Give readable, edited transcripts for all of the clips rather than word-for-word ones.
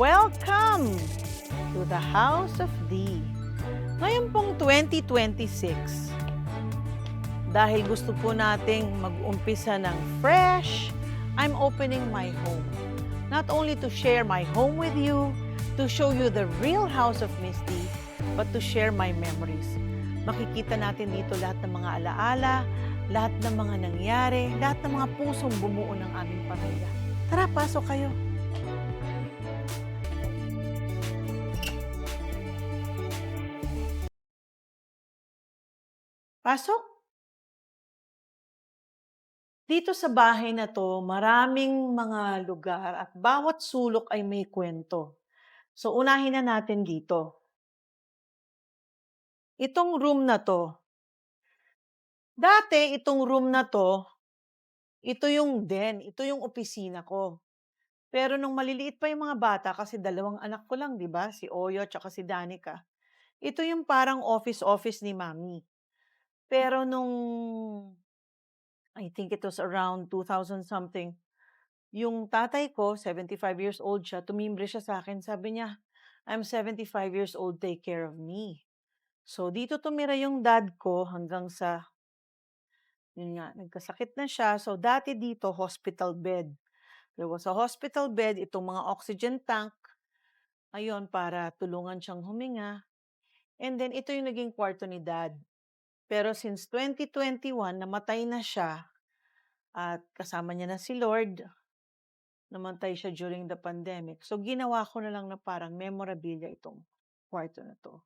Welcome to the House of D. Ngayon pong 2026, dahil gusto po nating mag-umpisa ng fresh, I'm opening my home. Not only to share my home with you, to show you the real House of Miss D, but to share my memories. Makikita natin dito lahat ng mga alaala, lahat ng mga nangyari, lahat ng mga pusong bumuo ng aming pamilya. Tara, pasok kayo. Pasok? Dito sa bahay na 'to, maraming mga lugar at bawat sulok ay may kwento. So, unahin na natin dito. Itong room na 'to, dati itong room na 'to, ito yung ito yung opisina ko. Pero nung maliliit pa yung mga bata, kasi dalawang anak ko lang, 'di ba, si Oyo at saka si Danica, ito yung parang office ni Mommy. Pero nung, I think it was around 2000 something, yung tatay ko, 75 years old siya, tumimbre siya sa akin, sabi niya, "I'm 75 years old, take care of me." So, dito tumira yung dad ko hanggang sa, yun nga, nagkasakit na siya. So, dati dito, hospital bed. There was a hospital bed, itong mga oxygen tank, ayun, para tulungan siyang huminga. And then, ito yung naging kwarto ni dad. Pero since 2021, namatay na siya at kasama niya na si Lord. Namatay siya during the pandemic. So, ginawa ko na lang na parang memorabilia itong kwarto na 'to.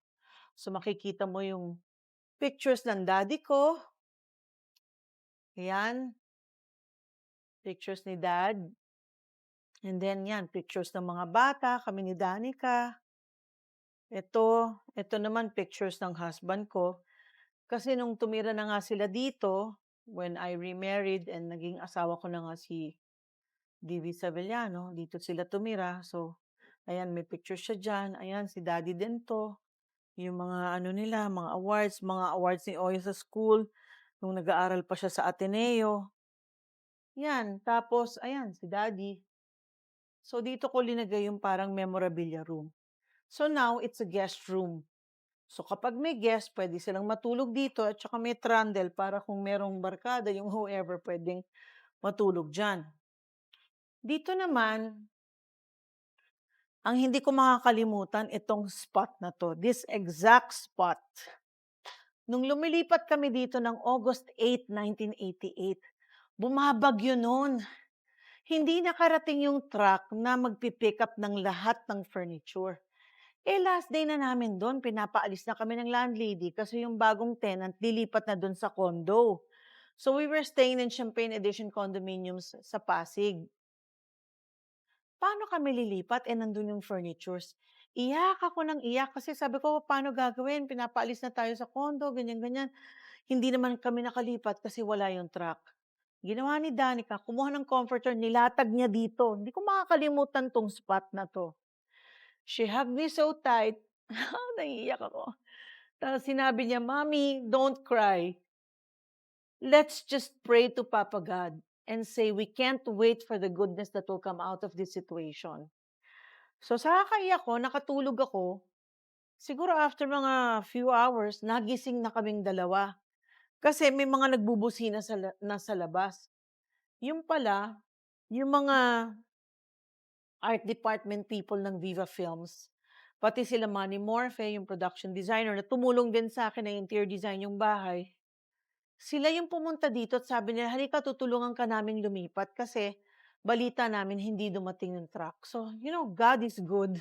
So, makikita mo yung pictures ng daddy ko. Yan, pictures ni dad. And then yan, pictures ng mga bata, kami ni Danica. Ito naman pictures ng husband ko. Kasi nung tumira na nga sila dito, when I remarried and naging asawa ko na nga si D.V. Savellano, dito sila tumira. So, ayan, may picture siya dyan. Ayan, si daddy din 'to. Yung mga ano nila, mga awards ni Oyo sa school, nung nag-aaral pa siya sa Ateneo. Yan, tapos ayan, si daddy. So, dito ko linagay yung parang memorabilia room. So, now it's a guest room. So, kapag may guest, pwede silang matulog dito at saka may trundle para kung merong barkada, yung whoever pwedeng matulog dyan. Dito naman, ang hindi ko makakalimutan itong spot na 'to, this exact spot. Nung lumilipat kami dito ng August 8, 1988, bumabagyo no'n. Hindi nakarating yung truck na magpi-pick up ng lahat ng furniture. Last day na namin do'n, pinapaalis na kami ng landlady kasi yung bagong tenant lilipat na do'n sa condo. So, we were staying in Champagne Edition condominiums sa Pasig. Paano kami lilipat, nandun yung furnitures? Iyak ako ng iyak kasi sabi ko, "Paano gagawin? Pinapaalis na tayo sa condo, ganyan-ganyan." Hindi naman kami nakalipat kasi wala yung truck. Ginawa ni Danica, kumuha ng comforter, nilatag niya dito. Hindi ko makakalimutan 'tong spot na 'to. She hugged me so tight, naiiyak ako. Tapos sinabi niya, "Mommy, don't cry. Let's just pray to Papa God and say we can't wait for the goodness that will come out of this situation." So sa kakaiyak ko, nakatulog ako. Siguro after mga few hours, nagising na kaming dalawa. Kasi may mga nagbubusina nasa labas. Yung pala, yung mga art department people ng Viva Films, pati sila Manny Morfe, yung production designer na tumulong din sa akin na interior design yung bahay. Sila yung pumunta dito at sabi nila, "Halika, tutulungan ka naming lumipat kasi balita namin hindi dumating yung truck." So, God is good.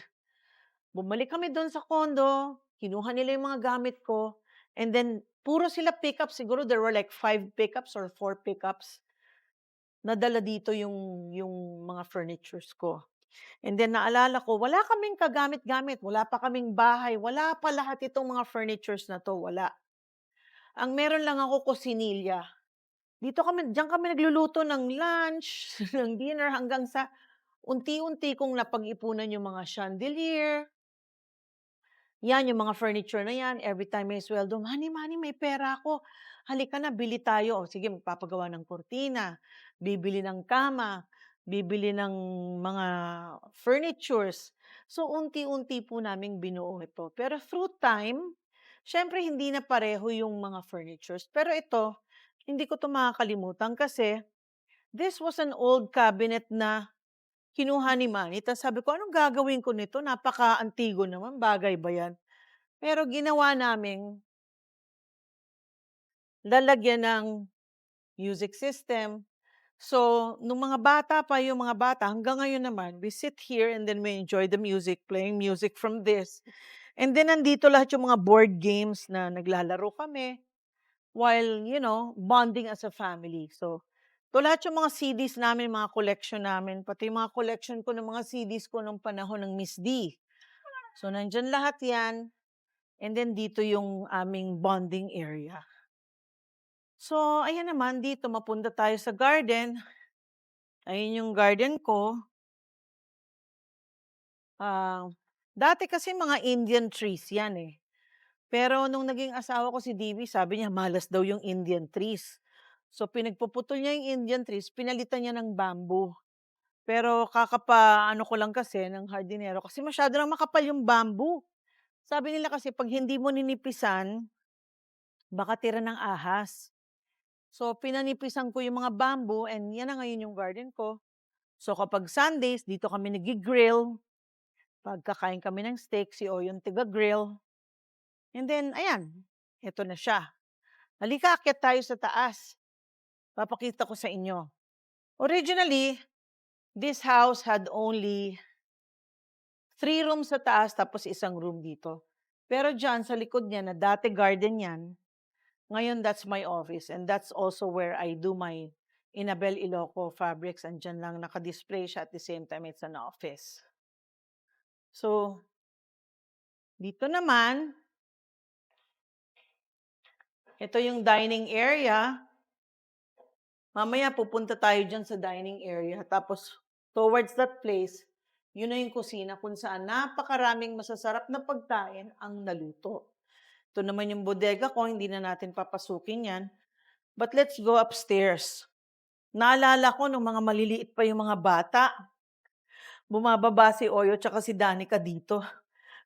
Bumalik kami do'n sa condo, kinuha nila yung mga gamit ko, and then puro sila pickup. Siguro there were like 5 pickups or 4 pickups. Nadala dito yung mga furnitures ko. And then naalala ko, wala kaming kagamit-gamit, wala pa kaming bahay, wala pa lahat itong mga furnitures na 'to, wala. Ang meron lang ako kusinilya. Diyan kami nagluluto ng lunch, ng dinner hanggang sa unti-unti kong napag-ipunan yung mga chandelier. Yan, yung mga furniture na yan, every time may sweldo, "Honey, honey, may pera ako. Halika na, bili tayo." O sige, magpapagawa ng kurtina, bibili ng kama, bibili ng mga furnitures. So, unti-unti po naming binuo ito. Pero through time, siyempre hindi na pareho yung mga furnitures. Pero ito, hindi ko 'to makakalimutan kasi this was an old cabinet na kinuha ni Manny. Tas sabi ko, "Anong gagawin ko nito? Napaka-antigo naman, bagay ba 'yan?" Pero ginawa naming lalagyan ng music system. So, nung mga bata pa yung mga bata, hanggang ngayon naman, we sit here and then we enjoy the music, playing music from this. And then nandito lahat yung mga board games na naglalaro kami while, bonding as a family. So, to lahat yung mga CDs namin, mga collection namin, pati yung mga collection ko ng mga CDs ko nung panahon ng Miss D. So, nandyan lahat yan. And then dito yung aming bonding area. So, ayan naman, dito mapunta tayo sa garden. Ayun yung garden ko. Ah, dati kasi mga Indian trees yan, eh. Pero nung naging asawa ko si DB, sabi niya malas daw yung Indian trees. So pinagpuputol niya yung Indian trees, pinalitan niya ng bamboo. Pero kakapa-ano ko lang kasi ng hardinero kasi masyado ng makapal yung bamboo. Sabi nila kasi 'pag hindi mo ninipisan, baka tira ng ahas. So pinanipisan ko yung mga bamboo and yan na ngayon yung garden ko. So kapag Sundays, dito kami nagi-grill. Pagkakain kami ng steak, si O yung tiga-grill. And then, ayan, eto na siya. Halika, akyat tayo sa taas. Papakita ko sa inyo. Originally, this house had only 3 rooms sa taas tapos isang room dito. Pero dyan, sa likod niya, na dati garden yan, ngayon that's my office. And that's also where I do my Inabel Iloco fabrics. And dyan lang nakadisplay siya at the same time it's an office. So, dito naman, ito yung dining area. Mamaya pupunta tayo dyan sa dining area. Tapos, towards that place, yun na yung kusina kung saan napakaraming masasarap na pagkain ang naluto. Ito naman yung bodega ko, hindi na natin papasukin yan. But let's go upstairs. Naalala ko nung mga maliliit pa yung mga bata, bumababa si Oyo tsaka si Danica dito.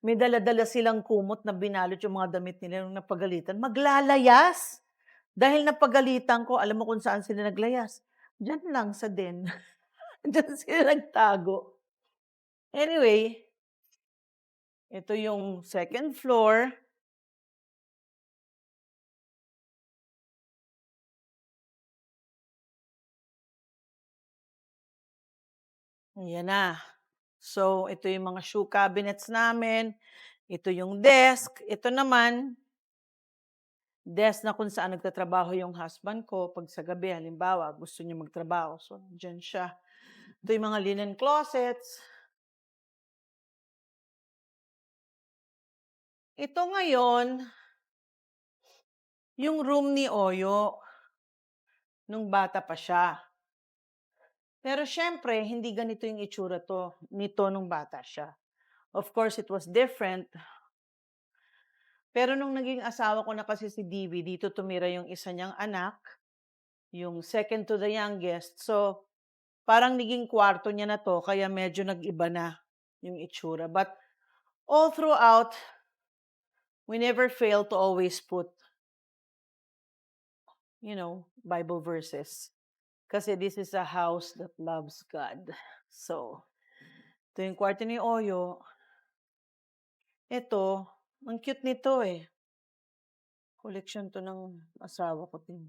May dala-dala silang kumot na binalot yung mga damit nila nung napagalitan. Maglalayas! Dahil napagalitan ko, alam mo kung saan sila naglayas? Diyan lang sa den. Diyan sila nagtago. Anyway, ito yung second floor. Ayan na. So, ito yung mga shoe cabinets namin. Ito yung desk. Ito naman, desk na kung saan nagtatrabaho yung husband ko. Pag sa gabi, halimbawa, gusto niya magtrabaho. So, dyan siya. Ito yung mga linen closets. Ito ngayon, yung room ni Oyo, nung bata pa siya. Pero siyempre, hindi ganito yung itsura nito nung bata siya. Of course, it was different. Pero nung naging asawa ko na kasi si DB, dito tumira yung isa niyang anak, yung second to the youngest. So, parang naging kwarto niya na to, kaya medyo nag-iba na yung itsura. But all throughout, we never fail to always put, Bible verses. Kasi this is a house that loves God. So, ito yung kwarto ni Oyo. Ito, ang cute nito eh. Collection to ng asawa ko din.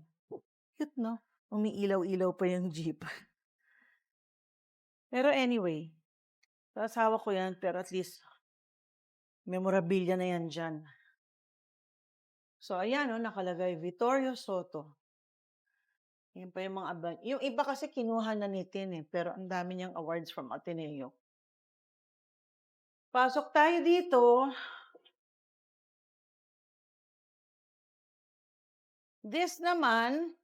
Cute, no? Umiilaw-ilaw pa yung jeep. Pero anyway, sa asawa ko yan, pero at least memorabilia na yan dyan. So, ayan, nakalagay, Vittorio Soto. Yan pa yung mga yung iba kasi kinuha na ni Tin pero ang dami niyang awards from Ateneo. Pasok tayo dito. This naman,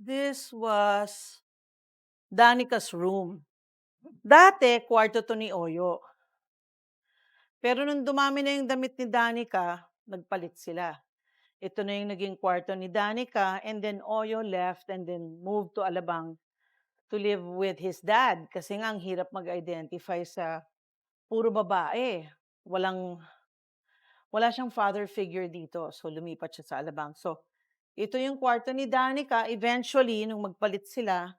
this was Danica's room. Dati, kwarto to ni Oyo. Pero nung dumami na yung damit ni Danica, nagpalit sila. Ito na yung naging kwarto ni Danica, and then Oyo left and then moved to Alabang to live with his dad. Kasi nga ang hirap mag-identify sa puro babae. Wala siyang father figure dito. So lumipat siya sa Alabang. So ito yung kwarto ni Danica eventually nung magpalit sila.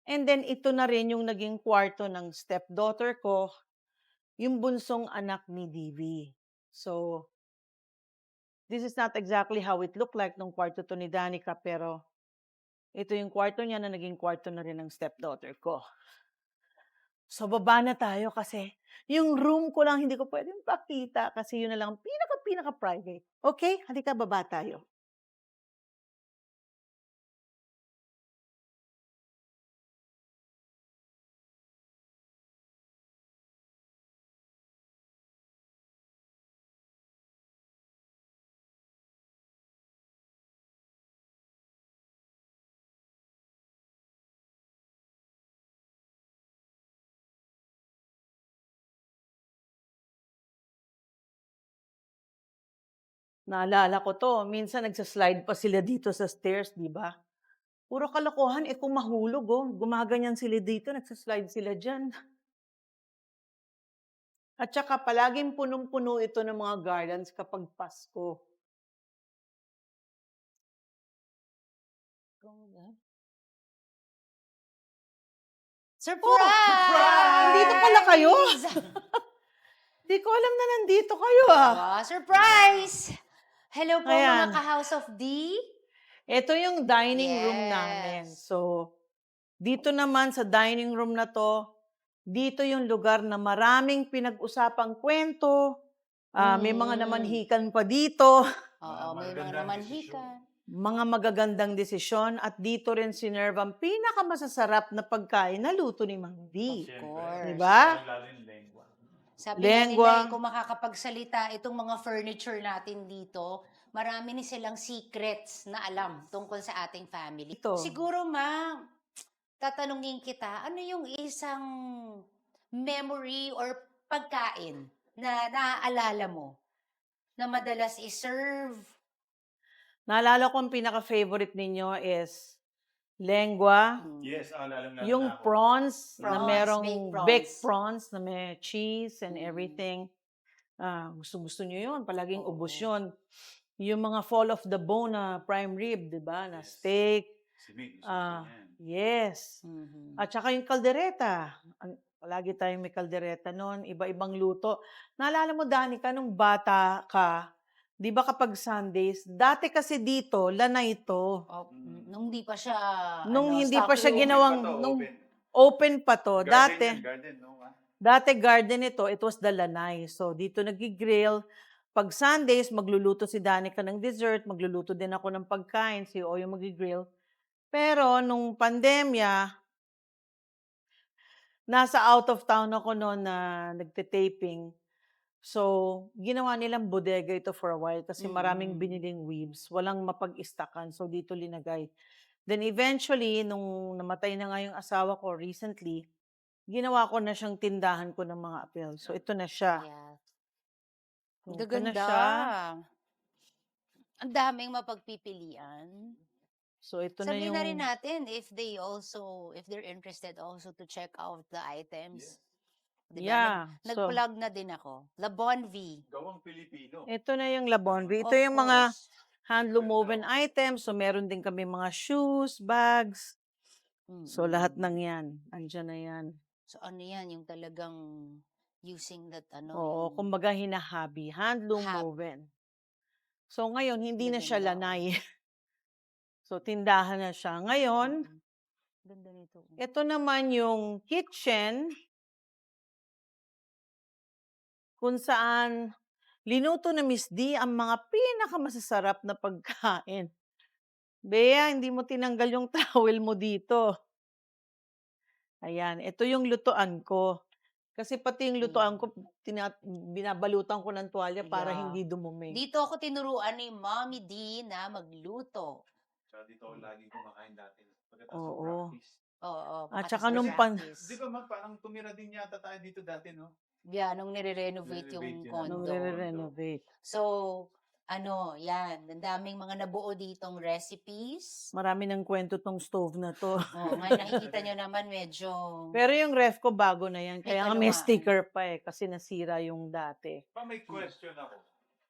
And then ito na rin yung naging kwarto ng stepdaughter ko, yung bunsong anak ni Divi. So this is not exactly how it looked like nung kwarto to ni Danica, pero ito yung kwarto niya na naging kwarto na rin ng stepdaughter ko. So baba na tayo kasi yung room ko lang hindi ko pwedeng pakita kasi yun na lang ang pinaka-private. Okay? Halika, baba tayo. Naalala ko 'to, minsan nagsa-slide pa sila dito sa stairs, 'di ba? Puro kalokohan, eh, kung mahulog, oh, gumaganyan sila dito, nagsa-slide sila diyan. At saka palaging punong-puno ito ng mga gardens kapag Pasko. Surprise! Oh, surprise! Nandito pala kayo? Di ko alam na nandito kayo, ah. Wow, surprise! Hello po Ayan. mga ka-House of D. Ito yung dining room namin. Yes. So, dito naman sa dining room na 'to, dito yung lugar na maraming pinag-usapang kwento. May mga namanhikan pa dito. Oo, may mga namanhikan. Mga magagandang desisyon at dito rin sinerve ang pinakamasasarap na pagkain na luto ni Mang D. Of course. Di ba? Lalo yung lengua. Sabi nga Lengua. nila, kung makakapagsalita itong mga furniture natin dito, marami ni silang secrets na alam tungkol sa ating family. Ito. Siguro, ma, tatanungin kita, ano yung isang memory or pagkain na naaalala mo na madalas iserve? Naalala ko ang pinaka-favorite ninyo is lengua. Yes, lalong-lalo Yung na ako. prawns na Prawns, merong baked baked prawns. prawns na may cheese and everything. Gusto nyo yun. Palaging Oo. ubos yun. Yung mga fall of the bone na prime rib, di ba? Na Yes. steak. Si Mick, gusto Ah, niya yan. yes. Mhm. At saka yung kaldereta. Palagi tayong may kaldereta noon. Iba-ibang luto. Naalala mo, Danica, nung bata ka, di ba kapag Sundays, dati kasi dito, lanay ito. Oh, nung hindi pa siya, Nung hindi stock pa siya room. ginawang, Open pa to, nung open. open pa to, Garden dati. yan, garden, no? Dati garden ito, it was the lanay. So, dito nag-grill. Pag Sundays, magluluto si Danica ng dessert, magluluto din ako ng pagkain, si Oyo mag-grill. Pero, nung pandemya, nasa out of town ako noon na nagte-taping. So, ginawa nilang bodega ito for a while kasi maraming biniling weaves. Walang mapag-istakan. So, dito linagay. Then eventually, nung namatay na nga yung asawa ko recently, ginawa ko na siyang tindahan ko ng mga apel. So, ito na siya. Yeah. Ito na Gaganda. siya. Ang daming mapagpipilian. So, ito na Sabihin yung... na rin natin if they're interested also to check out the items. Diba? Yeah. So, Nag-plug na din ako. La Bonvi. Gawang Pilipino. ito na yung La Bonvi. Ito Of yung mga course. handloom woven items. So, meron din kami mga shoes, bags. So, lahat ng yan. Andyan na yan. So, ano yan? Yung talagang using that, Oo, yung kumbaga hinahabi. Handloom Hab. woven. So, ngayon, hindi na siya Gaganda. lanay. So, tindahan na siya. Ngayon, Ganda nito. ito naman yung kitchen kung saan linuto na Miss D ang mga pinakamasasarap na pagkain. Bea, hindi mo tinanggal yung towel mo dito. Ayan, ito yung lutuan ko. Kasi pati yung lutuan ko, binabalutan ko ng tuwalya para Yeah. hindi dumumi. Dito ako tinuruan ni Mommy D na magluto. Tsaka dito ako lagi kumakain dati. Pagkatapos ng Oo. practice. Oo. At pagkatapos saka ng nung practice. Di ba, parang tumira din yata tayo dito dati, no? Yeah, nung nire-renovate yung Nire-renovate yun, condo. Nung re-renovate. So, yan, ang daming mga nabuo ditong recipes. Marami ng kwento tong stove na 'to. Oo nga, nakikita niyo naman medyo Pero yung ref ko bago na yan, may kaya nga may kaluwaan. sticker pa, eh, kasi nasira yung dati. May question ako.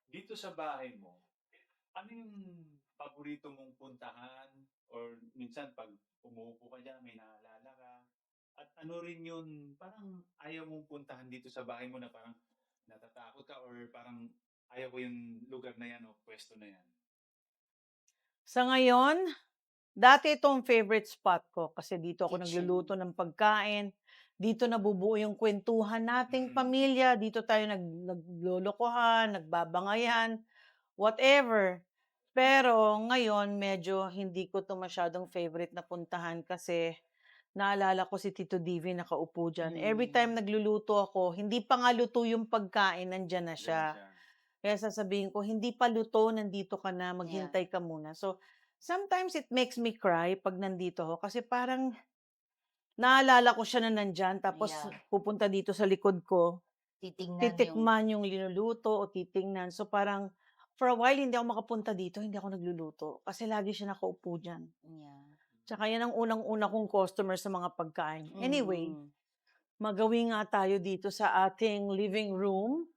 Dito sa bahay mo, ano yung paborito mong puntahan? Or minsan pag umuupo ka dyan, may naalala ka? At ano rin yun, parang ayaw mong puntahan dito sa bahay mo na parang natatakot ka or parang ayaw ko yung lugar na yan o pwesto na yan? Sa ngayon, dati itong favorite spot ko kasi dito ako Kitchen. nagluluto ng pagkain, dito nabubuo yung kwentuhan nating pamilya, dito tayo naglolokohan, nagbabangayan, whatever. Pero ngayon medyo hindi ko 'to masyadong favorite na puntahan kasi naalala ko si Tito Divi nakaupo diyan. Every time nagluluto ako, hindi pa nga luto yung pagkain, nandiyan na siya. Kaya sasabihin ko, "Hindi pa luto, nandito ka na, maghintay ka muna." So, sometimes it makes me cry 'pag nandito ako kasi parang naalala ko siya na nandiyan tapos Yeah. pupunta dito sa likod ko, Titingnan yung titikman yung linuluto o titingnan. So, parang for a while hindi ako makapunta dito, hindi ako nagluluto kasi lagi siya nakaupo diyan. yeah. Tsaka yan ang unang-una kong customer sa mga pagkain. Anyway, Mm. magawi nga tayo dito sa ating living room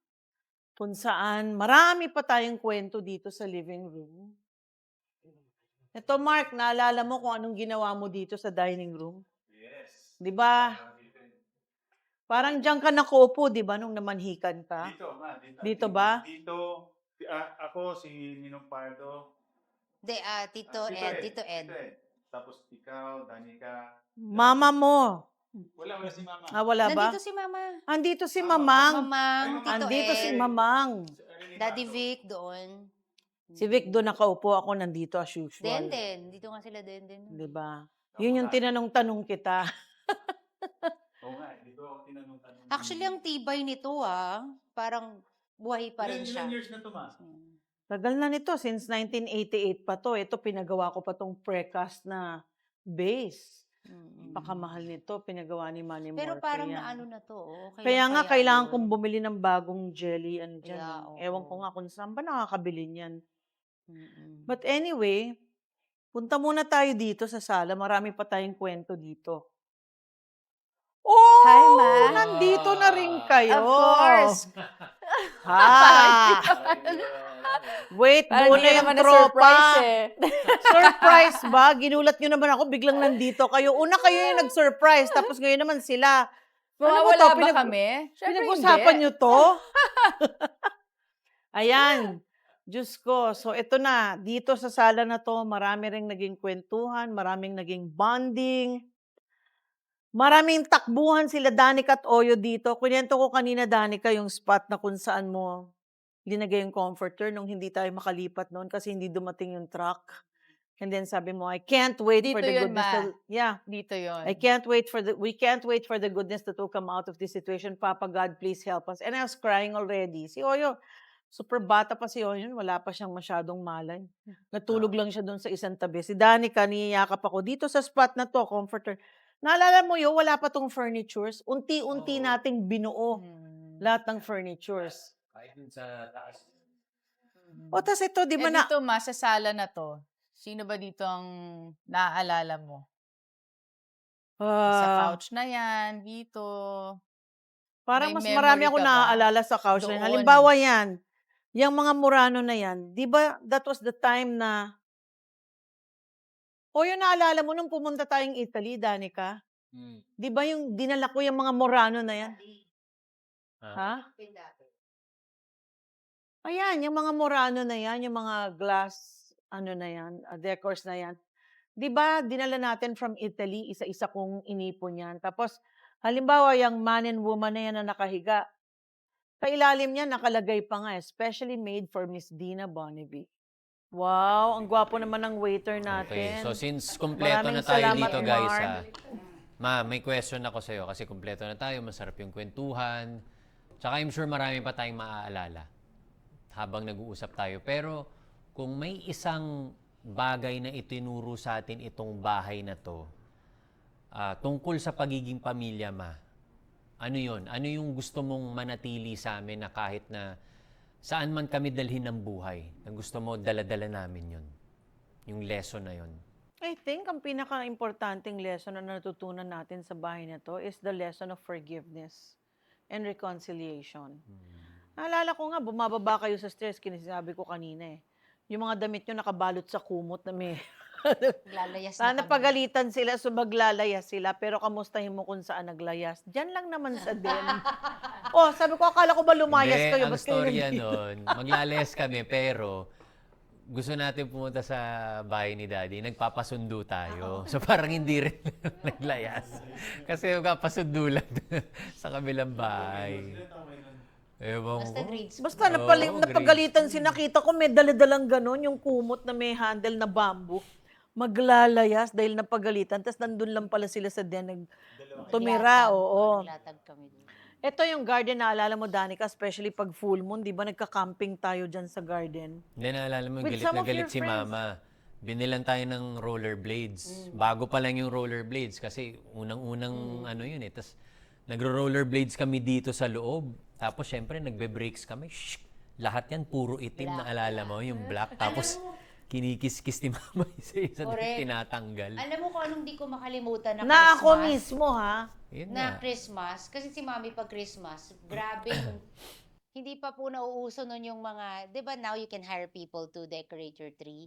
kung saan marami pa tayong kwento dito sa living room. Ito, Mark, naalala mo kung anong ginawa mo dito sa dining room? Yes. Di ba? Parang diyan ka nakaupo, di ba, nung namanhikan ka? Dito, ma. Dito. Dito ba? Dito. Ako, si Ninong Pardo. Tito Ed. Tito Ed. Tapos ikaw, Danica. Mama mo. Wala si Mama. Wala ba? Nandito si Mama. Andito si Mamang. Mamang, Tito Andito Ed. si Mamang. Daddy Vic doon. Si Vic doon nakaupo, ako nandito as usual. Denden. Dito nga sila Denden. Di ba? Yun yung tinanong-tanong kita. Oo nga, dito ako tinanong-tanong. Actually, ang tibay nito parang buhay pa rin siya. Ilan years na to, Ma? Tagal na nito, since 1988 pa to. Ito, pinagawa ko pa tong precast na base. Pakamahal nito, pinagawa ni Manny Pero Morte parang yan. naano na to. Kaya nga, kailangan yun. kong bumili ng bagong jelly. Ano dyan, Yeah, eh. Ewan ko oo. nga kung saan ba nakakabili niyan. Mm-mm. But anyway, punta muna tayo dito sa sala. Marami pa tayong kwento dito. Oh! Hi, Ma. Nandito na rin kayo. Of course. Ha! Wait, Parang muna hindi yung naman tropa. na-surprise eh. Surprise ba? Ginulat nyo naman ako, biglang nandito kayo. Una kayo yung nag-surprise, tapos ngayon naman sila. Mawawala ba kami? Syempre Pinag-usapan hindi. nyo to? Ayan. Diyos ko. So, ito na. Dito sa sala na to, marami ring naging kwentuhan, maraming naging bonding. Maraming takbuhan sila Danica at Oyo dito. Kwento ko kanina, Danica, yung spot na kung saan mo linagay yung comforter nung hindi tayo makalipat noon kasi hindi dumating yung truck. And then sabi mo, I can't wait Dito for the yun, goodness Ma. yeah. Dito yun. We can't wait for the goodness that will come out of this situation. Papa God, please help us. And I was crying already. Si Oyo, super bata pa si Oyo, wala pa siyang masyadong malay. Natulog lang siya doon sa isang tabi. Si Danica, niyayakap ako dito sa spot na to, comforter. Naalala mo yun, wala pa tong furnitures. Unti-unti nating binuo lahat ng furnitures. Kahit dun sa taas. O, tas ito, di ba Eh, na... dito, Ma, sa sala na to, sino ba dito ang naaalala mo? Sa couch na yan, dito. Parang May mas marami memory ako ka ba? naaalala sa couch na yan. Doon. Halimbawa yan, yung mga Murano na yan, di ba that was the time na... O yung naalala mo nung pumunta tayong Italy, Danica? Di ba yung dinala ko yung mga Murano na yan? Ha? Ayan, yung mga Murano na yan, yung mga glass, ano na yan, decors na yan. Di ba, dinala natin from Italy, isa-isa kong inipon yan. Tapos, halimbawa, yung man and woman na yan na nakahiga, sa ilalim niya, nakalagay pa nga, especially made for Miss Dina Bonnevie. Wow, ang gwapo naman ng waiter natin. Okay, so since kumpleto na Maraming tayo salamat, dito, guys, Mark. Ma, may question ako sa'yo kasi kumpleto na tayo, masarap yung kwentuhan. Tsaka I'm sure marami pa tayong maaalala habang nag-uusap tayo. Pero kung may isang bagay na itinuro sa atin itong bahay na to, tungkol sa pagiging pamilya, Ma, ano yun? Ano yung gusto mong manatili sa amin na kahit na saan man kami dalhin ng buhay, na gusto mo dala-dala namin yun. Yung lesson na yun. I think ang pinaka-importanting lesson na natutunan natin sa bahay na to is the lesson of forgiveness and reconciliation. Naalala ko nga, bumababa kayo sa stairs, kinisabi ko kanina eh. Yung mga damit nyo nakabalot sa kumot na may... Lalayas na Sana kami. pagalitan sila, so maglalayas sila, pero kamustahin mo kung saan naglayas. Diyan lang naman sa den. Oh, sabi ko, akala ko ba lumayas Hindi, kayo? ang Ba't kayo storya nandito? nun, maglalayas kami, pero gusto natin pumunta sa bahay ni Daddy, nagpapasundo tayo. So parang hindi rin naglayas. Kasi magpapasundo lang sa kabilang bahay. Ewan Basta ko. grades. Basta napagalitan si nakita ko may daladalang ganon, yung kumot na may handle na bamboo. Maglalayas dahil napagalitan. Tapos nandun lang pala sila sa den. Tumira, oo. Naglatag kami doon. Ito yung garden na alala mo, Danica, especially pag full moon, di ba nagka-camping tayo dyan sa garden? Hindi, naalala mo, With galit some na of galit your si friends. Mama. Binilan tayo ng rollerblades. Bago pa lang yung rollerblades kasi unang-unang ano yun eh. Tapos nagro-rollerblades kami dito sa loob. Tapos syempre nagbe-brakes kami. Shh! Lahat yan puro itim na alala mo, yung black. Tapos kinikis-kis ni Mama isa-isa na Correct. tinatanggal. Alam mo kung anong di ko makalimutan na Na Christmas? ako mismo, ha? Yun Na nga. Christmas. Kasi si Mami pag Christmas, grabe yung... Hindi pa po nauuso nun yung mga... Di ba now you can hire people to decorate your tree?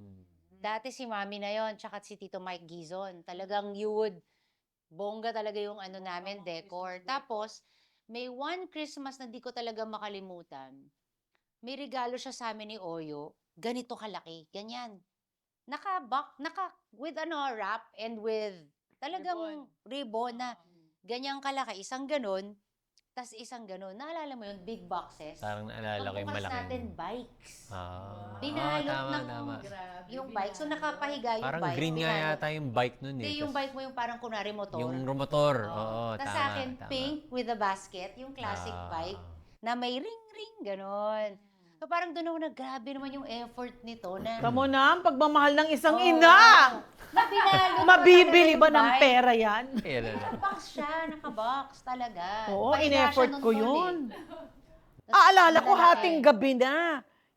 Dati si Mami na yon, tsaka si Tito Mike Gizon. Talagang you would... Bongga talaga yung ano namin, decor. Tapos, may one Christmas na di ko talaga makalimutan. May regalo siya sa amin ni Oyo. Ganito kalaki. Ganyan. With wrap and with talagang ribbon na ganyan kalaki. Isang ganon, tas isang ganon. Naalala mo yun? Big boxes. Parang naalala ko yung Pagbukas malaking... natin, bikes. tama, Binalot ng tama. yung bike. So, nakapahiga yung Parang bike. green nga binalot. yata yung bike nun eh. Hindi, yung Tas bike mo yung parang kunwari motor. yung motor. Oo, Tapos tama. sa akin, tama. pink with a basket, yung classic Ah. bike, na may ring-ring, ganon. So parang doon ako na, grabe naman yung effort nito na... Tamo na, ang pagmamahal ng isang Oo. ina! Na binalot ko Mabibili talaga ba yung ng bike. pera yan? Ayan na. Nakabox siya, nakabox talaga. Oo, Pahiga siya in-effort nun, ko tol, eh. yun. Tas Aalala ko, malalaki. hating gabi na.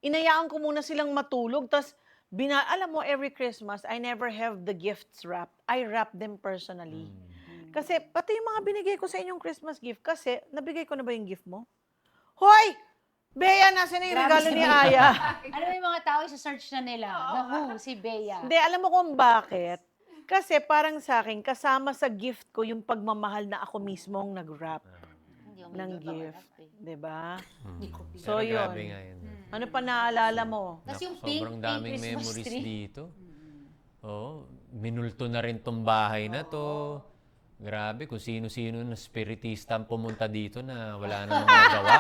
Inayaan ko muna silang matulog. Tapos, alam mo, every Christmas, I never have the gifts wrapped. I wrap them personally. Kasi, pati yung mga binigay ko sa inyong Christmas gift, kasi, nabigay ko na ba yung gift mo? Hoy! Bea, nasa na yung Grabe regalo si ni Bea. Aya? Alam mo yung mga tao, isa-search na nila. Naku, si Bea. Hindi, alam mo kung bakit? Kasi parang sa akin, kasama sa gift ko yung pagmamahal na ako mismong nag-wrap Hindi ako ng magagawa, gift. eh. 'Di ba? Hindi ko So, Pero grabe yun. nga yun. Ano pa naalala mo? Tas Naku, yung pink, sobrang pink daming Christmas memories tree. dito. Oo, minulto na rin tong bahay na to. Grabe, kung sino-sino na spiritista ang pumunta dito na wala namang magawa.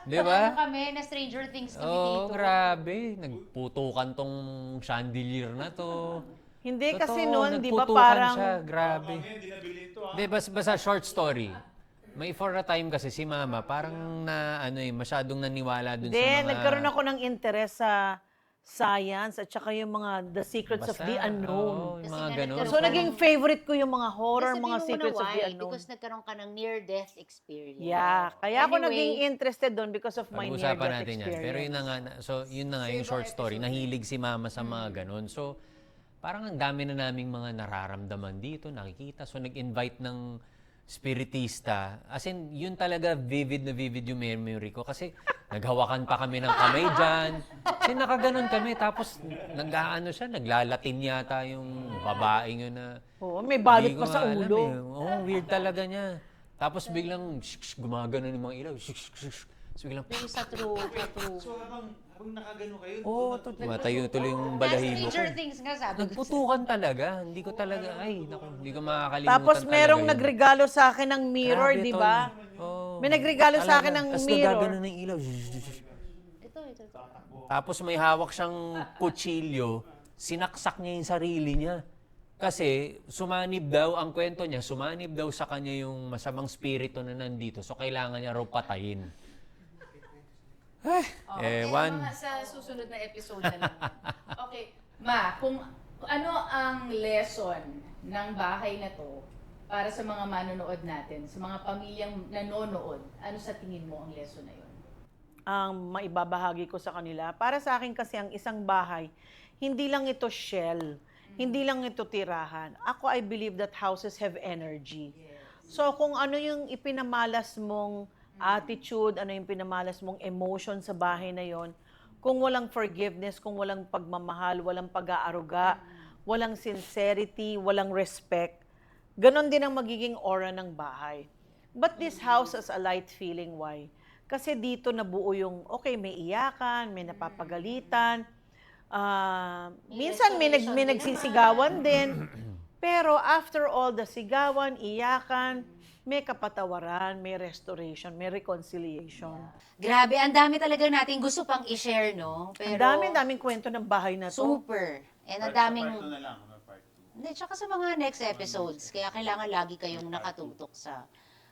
Di Ano ba? kami, na Stranger Things kami Oo, dito. grabe. Nagputukan tong chandelier na to. Hindi kasi Totoo, noon, 'di ba, nagputukan parang siya. Grabe. Hindi nabili ito ah. Di, basta short story. May for a time kasi si Mama, parang masyadong naniwala dun Hindi, sa mga... nagkaroon ako ng interest sa science at saka yung mga The Secrets of the oo, Unknown. yung Kasi mga nga ganun. nagkaroon So, naging favorite ko yung mga horror, Kasi mga sabihin mo Secrets na of the why? Unknown. Because nagkaroon ka ng near-death experience. Yeah, kaya ako Anyway, naging interested doon because of my Pag-usapan near-death natin yan. experience. Pero yun na nga, yun na nga yung short story. Nahilig si Mama sa mga ganun. So, parang ang dami na naming mga nararamdaman dito, nakikita. So, nag-invite ng spiritista. As in, yun talaga vivid na vivid yung memory ko. Kasi naghawakan pa kami ng kamay dyan. Kasi nakaganon kami. Tapos, naglalatin yata yung babaeng yun na... Oo, may balot Hindi ko pa sa nga alam ulo. eh. Oo, weird talaga niya. Tapos biglang gumagano yung mga ilaw. So biglang yung sa true. So habang nakagano kayo, tumatayo tuloy yung Na balahibo ko. Stranger Things nga sabi ko. Nagputukan talaga. Hindi ko talaga, hindi ko makakalimutan Tapos merong talaga yun. nagregalo sa akin ng mirror, Grabe, di tol. ba? Oo. May nagregalo sa akin ng Tapos mirror. nagagano ng ilaw. Ito. Tapos may hawak siyang kutsilyo. Sinaksak niya yung sarili niya. Kasi sumanib daw, ang kwento niya, sumanib daw sa kanya yung masamang spirito na nandito. So kailangan niya raw patayin. Ewan. Mga sa susunod na episode na lang. Okay. Ma, kung ano ang lesson ng bahay na to para sa mga manonood natin, sa mga pamilyang nanonood, ano sa tingin mo ang lesson na yun? ang maibabahagi ko sa kanila. Para sa akin kasi ang isang bahay, hindi lang ito shell, hindi lang ito tirahan. Ako, I believe that houses have energy. So kung ano yung ipinamalas mong attitude, ano yung pinamalas mong emotion sa bahay na yon, kung walang forgiveness, kung walang pagmamahal, walang pag-aaruga, walang sincerity, walang respect, ganon din ang magiging aura ng bahay. But this house has a light feeling. Why? Kasi dito nabuo yung, okay, may iyakan, may napapagalitan, minsan may restoration din nagsisigawan din. Pero after all the sigawan, iyakan, may kapatawaran, may restoration, may reconciliation. Grabe, ang dami talaga natin gusto pang i-share, no? Ang Pero daming kwento ng bahay na to. super. And ang Part- sa daming... part 2 na lang, part 2. Hindi, tsaka sa mga next episodes. Kaya kailangan lagi kayong nakatutok sa...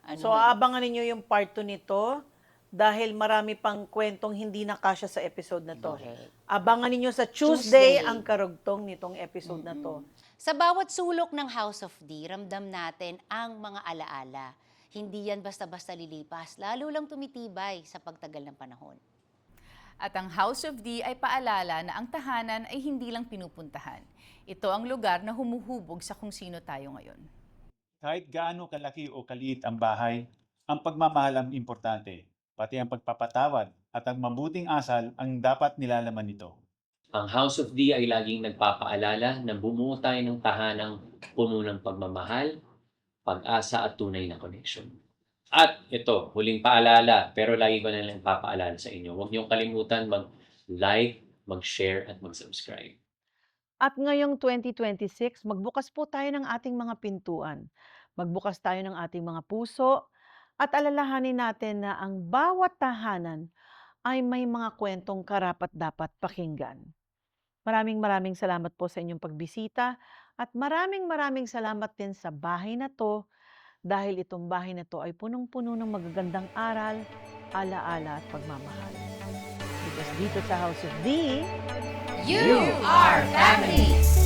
Ano, So abangan ninyo yung part 2 nito dahil marami pang kwentong hindi nakasya sa episode na to. Correct. Abangan ninyo sa Tuesday. Tuesday ang karugtong nitong episode na to. Sa bawat sulok ng House of D, ramdam natin ang mga alaala. Hindi yan basta-basta lilipas, lalo lang tumitibay sa pagtagal ng panahon. At ang House of D ay paalala na ang tahanan ay hindi lang pinupuntahan. Ito ang lugar na humuhubog sa kung sino tayo ngayon. Kahit gaano kalaki o kaliit ang bahay, ang pagmamahal ang importante, pati ang pagpapatawad at ang mabuting asal ang dapat nilalaman nito. Ang House of D ay laging nagpapaalala na bumuo tayo ng tahanang puno ng pagmamahal, pag-asa at tunay na connection. At ito, huling paalala, pero lagi ko na lang papaalala sa inyo. Huwag niyong kalimutan mag-like, mag-share at mag-subscribe. At ngayong 2026, magbukas po tayo ng ating mga pintuan. Magbukas tayo ng ating mga puso at alalahanin natin na ang bawat tahanan ay may mga kwentong karapat-dapat pakinggan. Maraming salamat po sa inyong pagbisita at maraming salamat din sa bahay na to dahil itong bahay na to ay punong-puno ng magagandang aral, alaala at pagmamahal. Because dito sa House of D, You are family!